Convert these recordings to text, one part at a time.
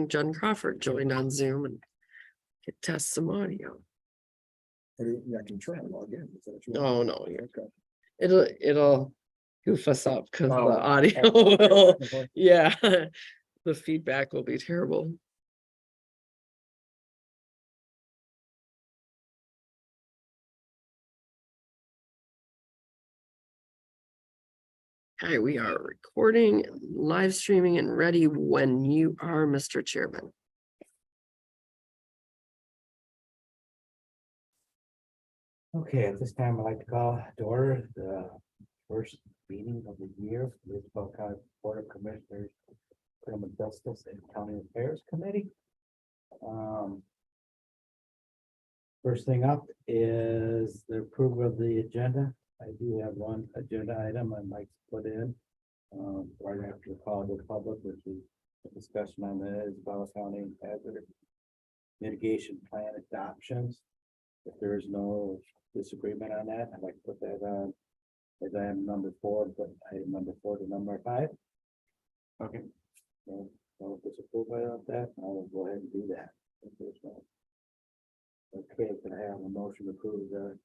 bring Jen Crawford join on Zoom and test some audio. I can try and log in. Is that what you No, want? no, Okay. it'll goof us up because Oh, the audio okay. will, yeah, the feedback will be terrible. Okay, we are recording, live streaming and ready when you are, Mr. Chairman. Okay, at this time, I'd like to call to order the first meeting of the year for the Isabel County Board of Commissioners, Criminal Justice and County Affairs Committee. First thing up is the approval of the agenda. I do have one agenda item I'd like to put in. Right after the call to the public, which is a discussion on the Isabella County Hazard Mitigation Plan adoptions. If there is no disagreement on that, I'd like to put that on as item number 4, but item number 4 to number 5. Okay. No disapproval of that, I'll go ahead and do that. If there's no. Okay, can I have a motion to approve the,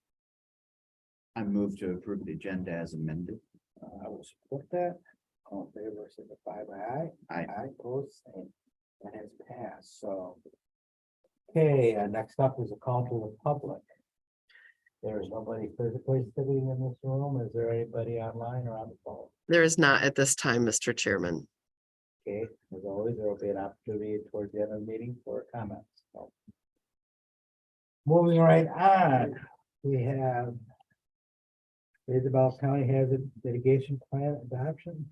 I move to approve the agenda as amended. I will support that. All in favor, signify by aye. Aye. Aye, opposed, same. That has passed, so. Okay, next up is a call to the public. There is nobody physically sitting in this room. Is there anybody online or on the phone? There is not at this time, Mr. Chairman. Okay, as always, there will be an opportunity towards the end of the meeting for comments. So, moving right on, we have Isabel County Hazard Mitigation Plan adoption.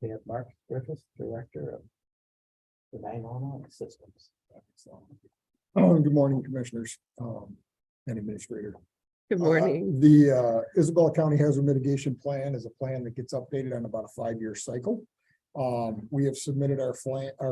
We have Mark Griffiths, Director of the 911 Systems. So, Good morning, Commissioners, and Administrator. Good morning. The Isabella County Hazard Mitigation Plan is a plan that gets updated on about a 5-year cycle. We have submitted our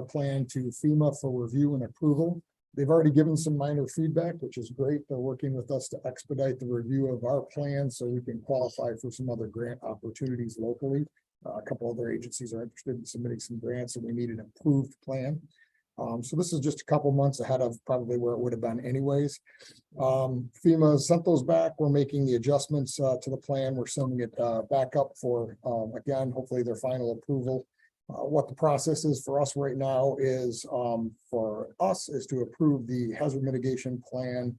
plan to FEMA for review and approval. They've already given some minor feedback, which is great. They're working with us to expedite the review of our plan so we can qualify for some other grant opportunities locally. A couple other agencies are interested in submitting some grants, and we need an approved plan. So this is just a couple months ahead of probably where it would have been anyways. FEMA sent those back. We're making the adjustments to the plan. We're sending it back up for, again, hopefully their final approval. What the process is for us right now is to approve the hazard mitigation plan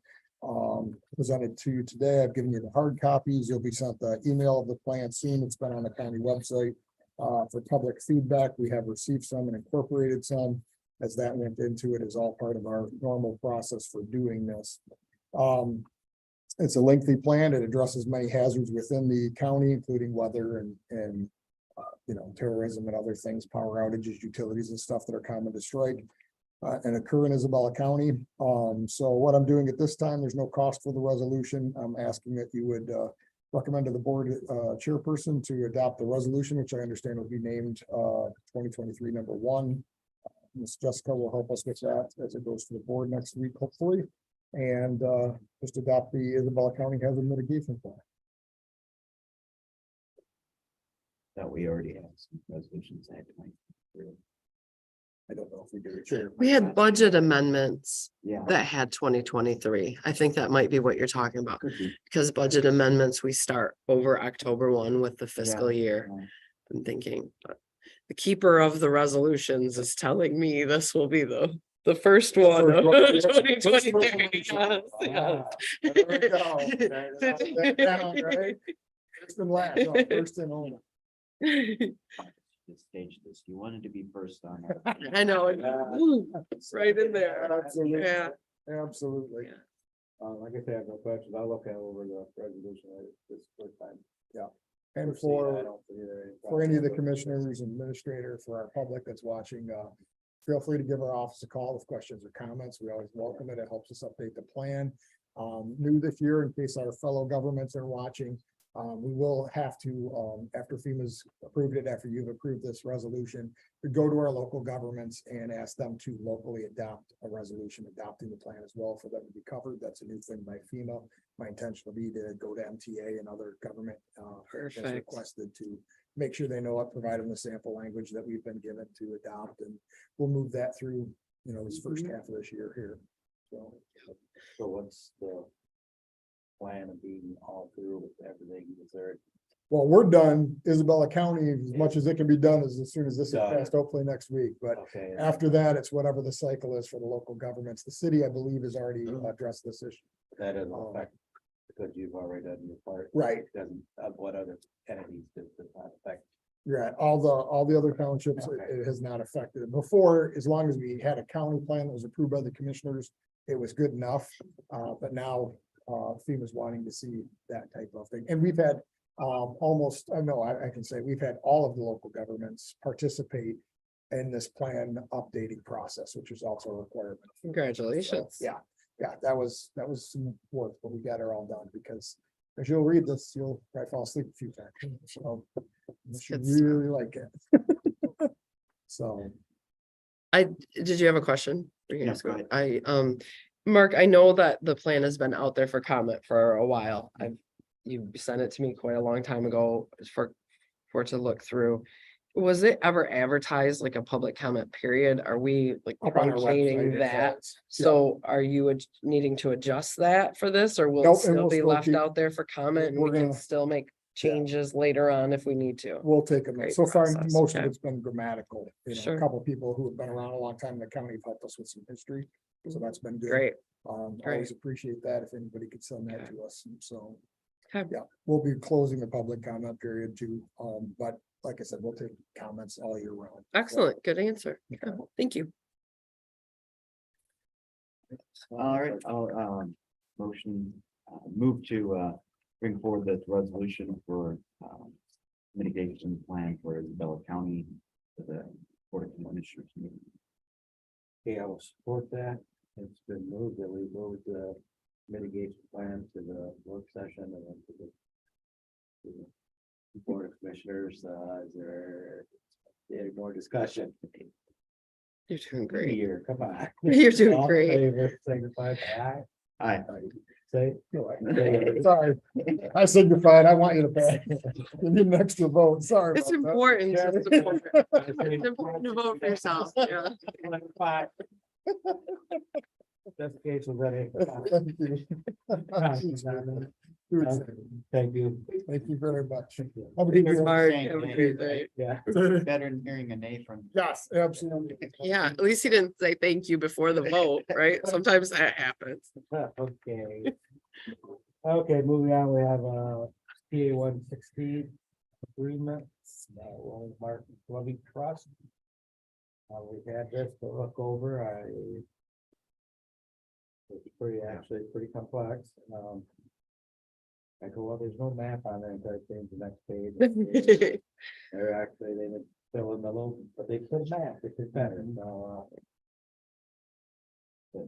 presented to you today. I've given you the hard copies. You'll be sent the email of the plan soon. It's been on the county website for public feedback. We have received some and incorporated some, as that went into it, is all part of our normal process for doing this. It's a lengthy plan. It addresses many hazards within the county, including weather and terrorism and other things, power outages, utilities and stuff that are common to strike and occur in Isabella County. So what I'm doing at this time, there's no cost for the resolution. I'm asking that you would recommend to the board chairperson to adopt the resolution, which I understand will be named 2023 number 1. Ms. Jessica will help us with that as it goes to the board next week, hopefully, and just adopt the Isabella County Hazard Mitigation Plan. That we already have some resolutions at 23. I don't know if we did it. Sure. We had budget amendments Yeah. that had 2023. I think that might be what you're talking about, Could be. because budget amendments, we start over October 1 with the fiscal year. I'm thinking, but the keeper of the resolutions is telling me this will be the first one of 2023. Yes, yes. There we go. Okay, write that down, right? First and last, no, first and only. This stage this, you wanted to be first on. I know, it's right in there. Absolutely. Yeah. Absolutely. Yeah. like I said, I have no questions. I'll look at over the resolution this first time. And I for don't see there any of the commissioners, administrator, for our public that's watching, feel free to give our office a call with questions or comments. We always welcome it. It helps us update the plan. New this year, in case our fellow governments are watching, we will have to, after FEMA's approved it, after you've approved this resolution, we go to our local governments and ask them to locally adopt a resolution adopting the plan as well for them to be covered. That's a new thing by FEMA. My intention will be to go to MTA and other government as Perfect. requested to make sure they know it, provide them the sample language that we've been given to adopt, and we'll move that through this first half of this year here. So, So what's the plan of being all through with everything? Is there? well, we're done. Isabella County, as much as it can be done as soon as this is Done. passed, hopefully next week, but Okay. after that, it's whatever the cycle is for the local governments. The city, I believe, has already Mm. addressed this issue. That doesn't affect, because you've already done your part. Right. Doesn't, what other entities does not affect? Right, all the other townships, Okay. it has not affected it. Before, as long as we had a county plan that was approved by the commissioners, it was good enough. But now, FEMA's wanting to see that type of thing. And we've had, almost, I know, I can say, we've had all of the local governments participate in this plan updating process, which is also a requirement. Congratulations. Yeah, that was some work, but we got her all done because as you'll read this, you'll probably fall asleep a few times. So unless you Good stuff. really like it. So, Did you have a question? Yeah, go ahead. Mark, I know that the plan has been out there for comment for a while. You sent it to me quite a long time ago for it to look through. Was it ever advertised like a public comment period? Are we like up on our truncating website, that? it's, So are you needing to adjust that for this, or will Nope, it and still we'll be still left keep- out there for comment and we're we can gonna- still make changes later on if we need to? we'll take a minute. Great So far, process, most of okay. it's been grammatical. A Sure. couple people who have been around a long time in the county have helped us with some history. So that's been good. Great. Always great. appreciate that if anybody could send that Okay. to us. And so, Okay. yeah, we'll be closing the public comment period too. But like I said, we'll take comments all year round. Excellent. Good answer. Okay. Thank you. All right, I'll, motion, move to, bring forward this resolution for, mitigation plan for Isabella County to the Board of Commissioners meeting. Okay, I will support that. It's been moved that we move the mitigation plan to the work session and then to the Board of Commissioners. Is there any more discussion? You're doing great. Here, come on. You're doing All in great. favor, signify by aye. Aye. Say. Sorry, I signified, I want you to pass. You need an extra vote, sorry. It's about that. important. Yeah. to support. It's important to vote for yourself. Yeah. That's the case with that. Thank you. Thank you. Thank you very much. Have a Peter, good day. Mark, saying have a nay, great right? day. Yeah. Better than hearing a nay from. Yes, absolutely. Yeah, at least he didn't say thank you before the vote, right? Sometimes that happens. Okay. Okay, moving on, we have PA 116 agreement, Martin Loving Trust. We've had this to look over, it's actually pretty complex. I go, well, there's no map on there, until I change the next page. They're actually, they didn't fill in the little, but they put a map, which is better, so, but,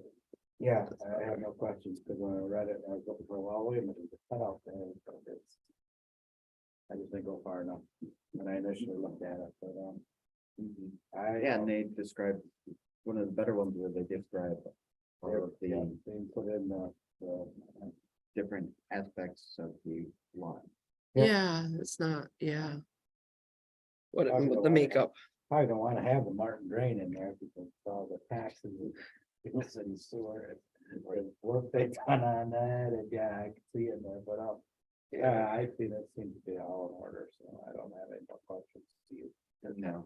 yeah, I have no questions, because when I read it, I was looking for, well, wait a minute, the cutoff there, so it's. I just didn't go far enough when I initially looked at it, but, Yeah, and they described, one of the better ones where they describe all of they the put in the different aspects of the lot. Yeah. Yeah, it's not, yeah. What, I don't know the why. makeup. I don't wanna have the Martin drain in there because all the taxes. The city sewer, or the work they done on that, and yeah, I can see it in there, but, yeah, I see that seems to be all in order, so I don't have any more questions to you. No.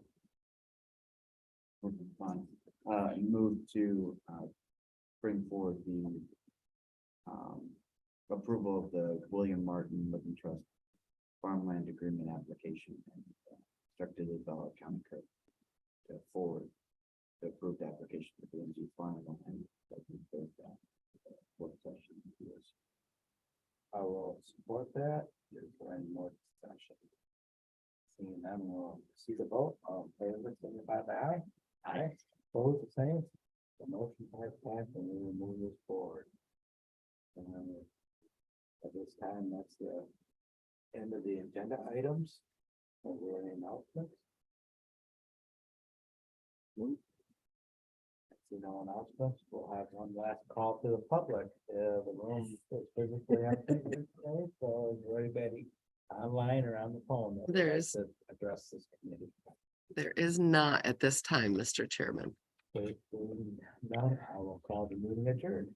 Fine. Move to, bring forward the, approval of the William Martin Living Trust farmland agreement application and instructed Isabella County Clerk to forward the approved application to the NG final and that we vote that work session. I will support that. Is there any more discussion? Seeing none, we'll see the vote. All in favor, signify by aye. Aye. Opposed, the same. The motion has passed and we will move this forward. At this time, that's the end of the agenda items. Are there any announcements? See no announcements. We'll have one last call to the public. The room is physically empty today, so is there anybody online or on the phone? that would There like is. to address this committee. There is not at this time, Mr. Chairman. Now I will call the meeting adjourned.